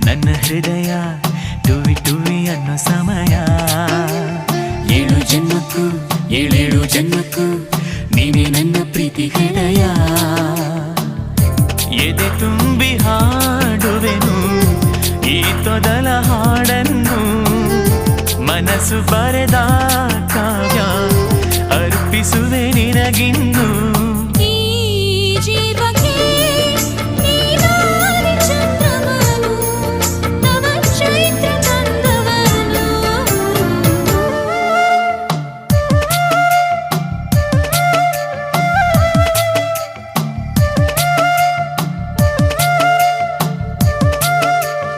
ನನ್ನ ಹೃದಯ ಟುವಿ ಟುವಿ ಅನ್ನೋ ಸಮಯ. 7 ಜನ್ಮಕ್ಕೂ 7 ಜನ್ಮಕ್ಕೂ ನೀವೇ ನನ್ನ ಪ್ರೀತಿ ಹೃದಯ. ಎದೆ ತುಂಬಿ ಹಾಡುವೆನು ಈ ತೊದಲ ಹಾಡನ್ನು, ಮನಸ್ಸು ಬರೆದ ಕಾವ್ಯ ಅರ್ಪಿಸುವೆ ನಿನಗಿನ್ನು.